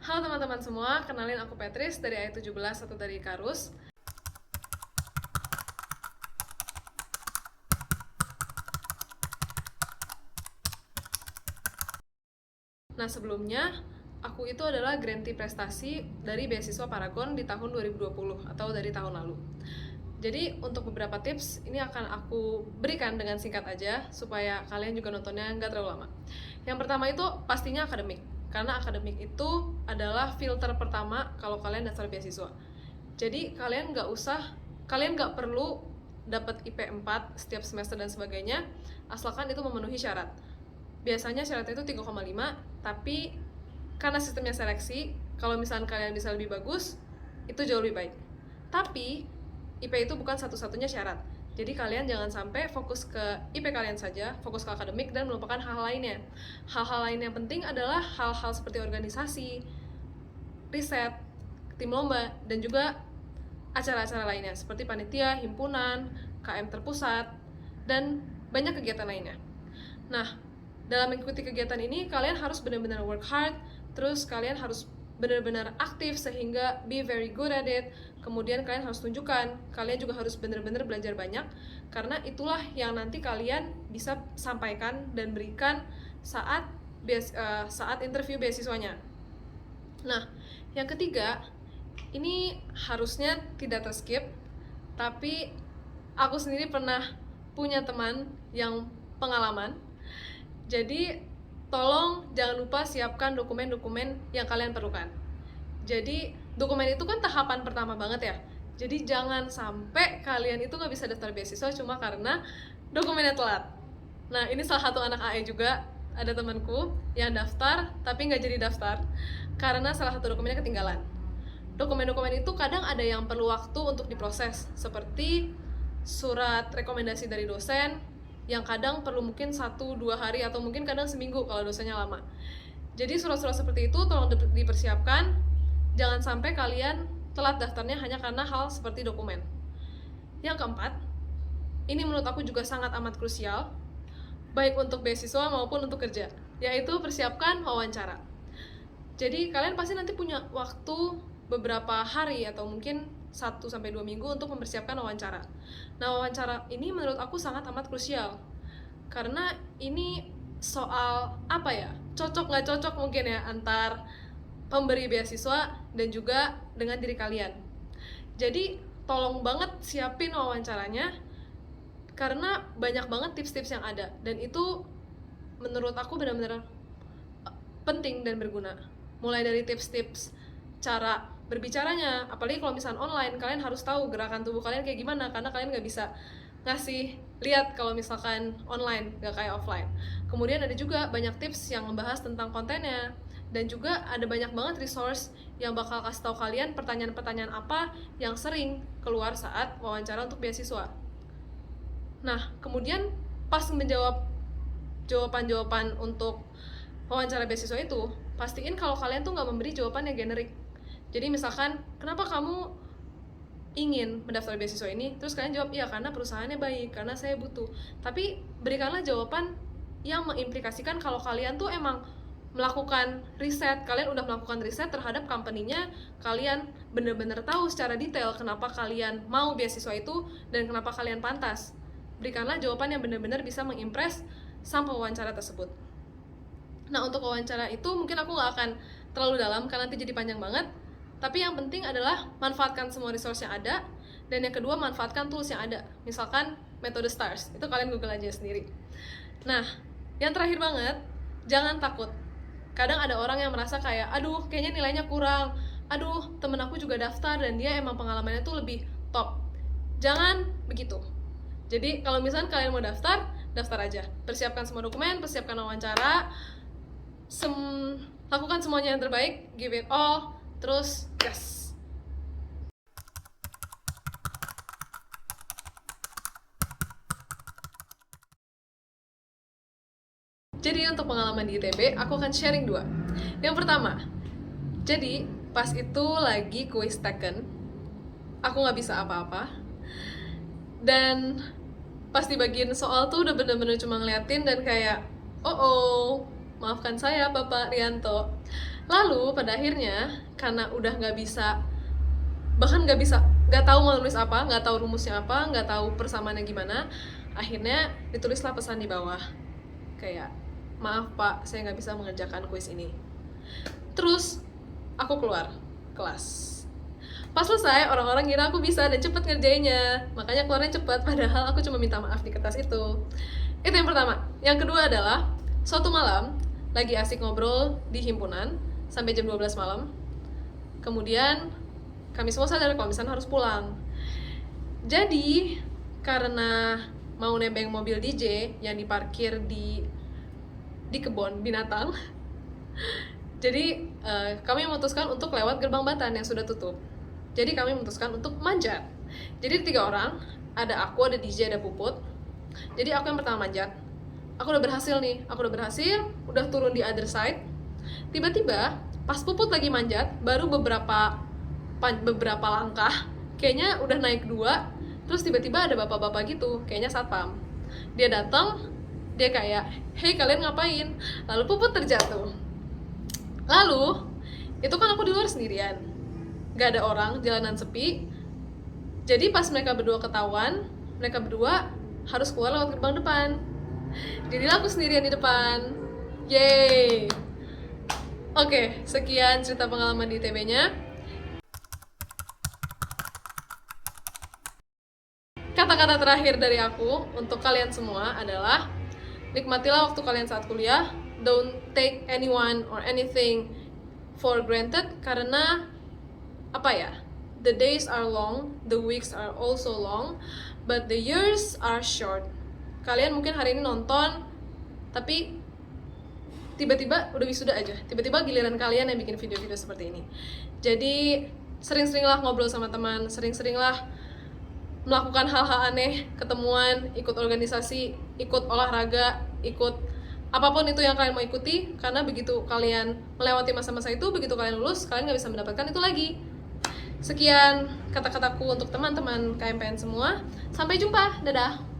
Halo teman-teman semua, kenalin aku Petris dari AI17 atau dari Ikarus. Nah sebelumnya, aku itu adalah grantee prestasi dari beasiswa Paragon di tahun 2020 atau dari tahun lalu. Jadi untuk beberapa tips, ini akan aku berikan dengan singkat aja supaya kalian juga nontonnya nggak terlalu lama. Yang pertama itu pastinya akademik, karena akademik itu adalah filter pertama kalau kalian daftar beasiswa. Jadi kalian nggak perlu dapat IP 4 setiap semester dan sebagainya, asalkan itu memenuhi syarat. Biasanya syaratnya itu 3,5, tapi karena sistemnya seleksi, kalau misalnya kalian bisa lebih bagus, itu jauh lebih baik. Tapi IP itu bukan satu-satunya syarat. Jadi kalian jangan sampai fokus ke IP kalian saja, fokus ke akademik dan melupakan hal-hal lainnya. Hal-hal lain yang penting adalah hal-hal seperti organisasi, riset, tim lomba, dan juga acara-acara lainnya seperti panitia, himpunan, KM terpusat, dan banyak kegiatan lainnya. Nah, dalam mengikuti kegiatan ini kalian harus benar-benar work hard, terus kalian harus benar-benar aktif sehingga be very good at it. Kemudian kalian harus tunjukkan, kalian juga harus benar-benar belajar banyak, karena itulah yang nanti kalian bisa sampaikan dan berikan saat interview beasiswanya. Nah, yang ketiga, ini harusnya tidak terskip, tapi aku sendiri pernah punya teman yang pengalaman. Jadi tolong jangan lupa siapkan dokumen-dokumen yang kalian perlukan. Jadi dokumen itu kan tahapan pertama banget ya. Jadi jangan sampai kalian itu nggak bisa daftar beasiswa cuma karena dokumennya telat. Nah ini salah satu anak AE juga, ada temanku yang daftar tapi nggak jadi daftar karena salah satu dokumennya ketinggalan. Dokumen-dokumen itu kadang ada yang perlu waktu untuk diproses, seperti surat rekomendasi dari dosen, yang kadang perlu mungkin 1-2 hari atau mungkin kadang seminggu kalau dosennya lama. Jadi surat-surat seperti itu tolong dipersiapkan, jangan sampai kalian telat daftarnya hanya karena hal seperti dokumen. Yang keempat, ini menurut aku juga sangat amat krusial, baik untuk beasiswa maupun untuk kerja, yaitu persiapkan wawancara. Jadi kalian pasti nanti punya waktu beberapa hari atau mungkin 1-2 minggu untuk mempersiapkan wawancara. Nah, wawancara ini menurut aku sangat amat krusial. Karena ini soal apa ya? Cocok nggak cocok mungkin ya antar pemberi beasiswa dan juga dengan diri kalian. Jadi, tolong banget siapin wawancaranya karena banyak banget tips-tips yang ada dan itu menurut aku benar-benar penting dan berguna. Mulai dari tips-tips cara berbicaranya, apalagi kalau misalnya online, kalian harus tahu gerakan tubuh kalian kayak gimana, karena kalian nggak bisa ngasih lihat kalau misalkan online, nggak kayak offline. Kemudian ada juga banyak tips yang membahas tentang kontennya, dan juga ada banyak banget resource yang bakal kasih tahu kalian pertanyaan-pertanyaan apa yang sering keluar saat wawancara untuk beasiswa. Nah, kemudian pas menjawab jawaban-jawaban untuk wawancara beasiswa itu, pastiin kalau kalian tuh nggak memberi jawaban yang generik. Jadi misalkan, kenapa kamu ingin mendaftar beasiswa ini? Terus kalian jawab, iya karena perusahaannya baik, karena saya butuh. Tapi berikanlah jawaban yang mengimplikasikan kalau kalian tuh emang melakukan riset, kalian udah melakukan riset terhadap company-nya, kalian bener-bener tahu secara detail kenapa kalian mau beasiswa itu dan kenapa kalian pantas. Berikanlah jawaban yang bener-bener bisa mengimpress sang pewawancara tersebut. Nah untuk wawancara itu mungkin aku nggak akan terlalu dalam karena nanti jadi panjang banget. Tapi yang penting adalah manfaatkan semua resource yang ada, dan yang kedua manfaatkan tools yang ada. Misalkan metode STARS, itu kalian google aja sendiri. Nah, yang terakhir banget, jangan takut. Kadang ada orang yang merasa kayak, aduh kayaknya nilainya kurang, aduh temen aku juga daftar dan dia emang pengalamannya tuh lebih top. Jangan begitu. Jadi kalau misalnya kalian mau daftar, daftar aja. Persiapkan semua dokumen, persiapkan wawancara, lakukan semuanya yang terbaik, give it all, terus gas. Jadi untuk pengalaman di ITB, aku akan sharing 2. Yang pertama, jadi pas itu lagi kuis Taken, aku nggak bisa apa-apa, dan pas di bagian soal tuh udah bener-bener cuma ngeliatin dan kayak, oh maafkan saya Bapak Rianto, Lalu pada akhirnya karena udah nggak tahu mau nulis apa, nggak tahu rumusnya apa, nggak tahu persamaannya gimana, akhirnya ditulislah pesan di bawah kayak, maaf pak, saya nggak bisa mengerjakan kuis ini. Terus aku keluar kelas. Pas selesai, orang-orang kira aku bisa dan cepet ngerjainnya, makanya keluarnya cepet, padahal aku cuma minta maaf di kertas itu. Itu yang pertama. Yang kedua adalah, suatu malam lagi asik ngobrol di himpunan sampai jam 12 malam. Kemudian kami semua sadar kalau misalnya harus pulang. Jadi karena mau nebeng mobil DJ yang diparkir di kebun binatang, jadi kami memutuskan untuk lewat gerbang Batan yang sudah tutup. Jadi kami memutuskan untuk manjat. Jadi 3 orang, ada aku, ada DJ, ada Puput. Jadi aku yang pertama manjat. Aku udah berhasil, udah turun di other side. Tiba-tiba pas Puput lagi manjat, baru beberapa langkah, kayaknya udah naik 2, terus tiba-tiba ada bapak-bapak gitu, kayaknya satpam. Dia datang, dia kayak, "Hey, kalian ngapain?" Lalu Puput terjatuh. Lalu itu kan aku di luar sendirian, gak ada orang, jalanan sepi. Jadi pas mereka berdua ketahuan, mereka berdua harus keluar lewat gerbang depan. Jadilah aku sendirian di depan. Yeay. Oke, sekian cerita pengalaman di ITB-nya. Kata-kata terakhir dari aku untuk kalian semua adalah, nikmatilah waktu kalian saat kuliah. Don't take anyone or anything for granted, karena apa ya, the days are long, the weeks are also long, but the years are short. Kalian mungkin hari ini nonton, tapi tiba-tiba udah wisuda aja, tiba-tiba giliran kalian yang bikin video-video seperti ini. Jadi sering-seringlah ngobrol sama teman, sering-seringlah melakukan hal-hal aneh, ketemuan, ikut organisasi, ikut olahraga, ikut apapun itu yang kalian mau ikuti, karena begitu kalian melewati masa-masa itu, begitu kalian lulus, kalian gak bisa mendapatkan itu lagi. Sekian kata-kataku untuk teman-teman KMPN semua. Sampai jumpa, dadah!